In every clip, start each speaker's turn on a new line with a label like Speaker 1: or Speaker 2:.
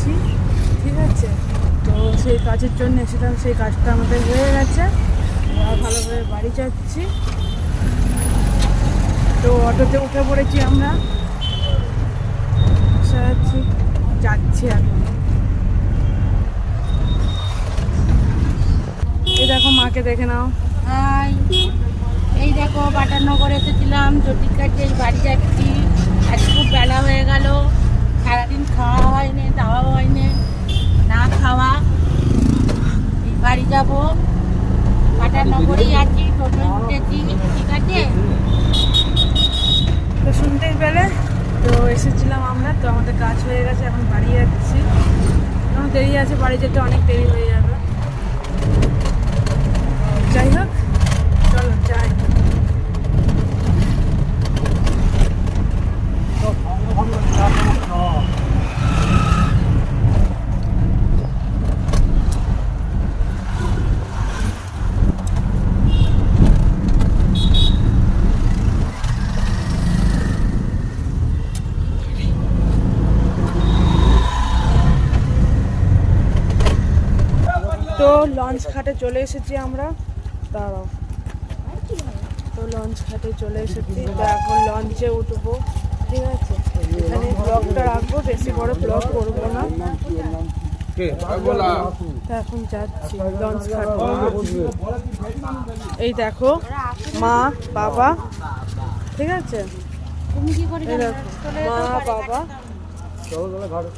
Speaker 1: যাচ্ছি, ঠিক আছে। তো সেই কাজের জন্য এসেছিলাম, সেই কাজটা আমাদের হয়ে গেছে, আর ভালোভাবে বাড়ি যাচ্ছি। তো অটোতে উঠে পড়েছি আমরা, যাচ্ছি এখন। এই দেখো মাকে দেখে নাও।
Speaker 2: হাই, এই দেখো বাটারনগর এসেছিলাম জ্যোতির কাছে, বাড়ি যাচ্ছি। আজ খুব বেলা হয়ে গেল, সারাদিন খাওয়া হয়নি, দাওয়া হয়নি, না খাওয়া। এই বাড়ি যাব, বাটারনগরেই আছি, টোটোয় উঠেছি, ঠিক আছে।
Speaker 1: তো শুনতেই পেলে, তো এসেছিলাম আমরা, তো আমাদের কাজ হয়ে গেছে, এখন বাড়ি যাচ্ছি। এখন দেরি আছে, বাড়ি যেতে অনেক দেরি হয়ে যাবে। যাই হোক, চলো যাই। তো লঞ্চ ঘাটে চলে এসেছি আমরা, দাঁড়াও। তো লঞ্চ ঘাটে চলে এসেছি, তো এখন লঞ্চে উঠবো, ঠিক আছে। এখানে ব্লগটা রাখবো, বেশি বড় ব্লগ করবো না। তো এখন যাচ্ছি লঞ্চ ঘাটে। এই দেখো মা বাবা, ঠিক আছে।
Speaker 2: তুমি কি করে
Speaker 1: এই দেখো মা বাবা,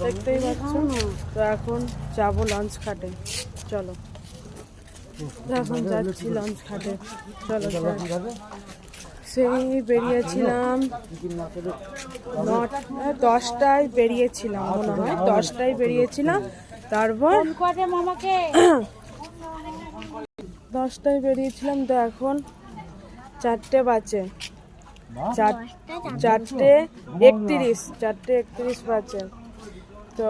Speaker 1: দেখতেই পাচ্ছ। তো এখন যাবো লঞ্চ ঘাটে, চলো। এখন যাচ্ছি লঞ্চ ঘাটে, চলো। সেই বেরিয়েছিলাম 10টায় বেরিয়েছিলাম, মনে হয় 10টায় বেরিয়েছিলাম। তারপর
Speaker 2: মামাকে
Speaker 1: 10টায় বেরিয়েছিলাম, তো এখন 4টে বাজে, 4:31 বাজে। তো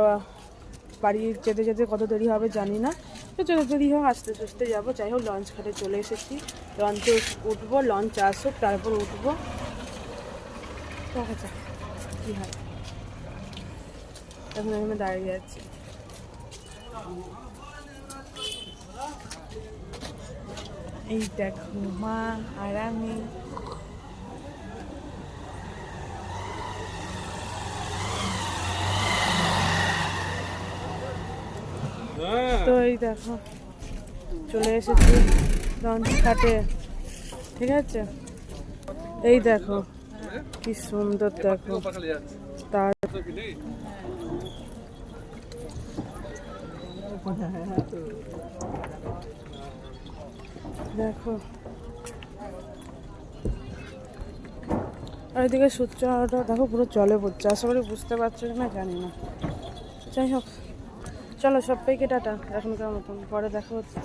Speaker 1: বাড়ি যেতে যেতে কত দেরি হবে জানি না, তো যত দেরি হোক আস্তে আস্তে যাবো। যাই হোক, লঞ্চ ঘাটে চলে এসেছি, লঞ্চে উঠবো, লঞ্চ আসুক তারপর উঠবো, দেখা যাক কী হয়। এখন এখানে দাঁড়িয়ে যাচ্ছি। এই দেখো মা আর আমি। তো এই দেখো চলে এসেছি লঞ্চ ঘাটে, ঠিক আছে। এই দেখো কি সুন্দর, দেখো তার দেখো। আর এদিকে সূর্যটা দেখো পুরো জলে পড়ছে, আশা করি বুঝতে পারছো কিনা জানি না। যাই হোক, চলো সবাইকে টাটা এখনকার মতন, পরে দেখা হচ্ছে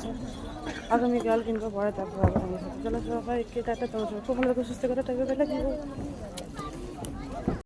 Speaker 1: আগামীকাল কিংবা পরে দেখা হবে তোমার সাথে। চলো সবাইকে টাটা, তোমার সবাই খুব ভালো সুস্থ করে থাকবে,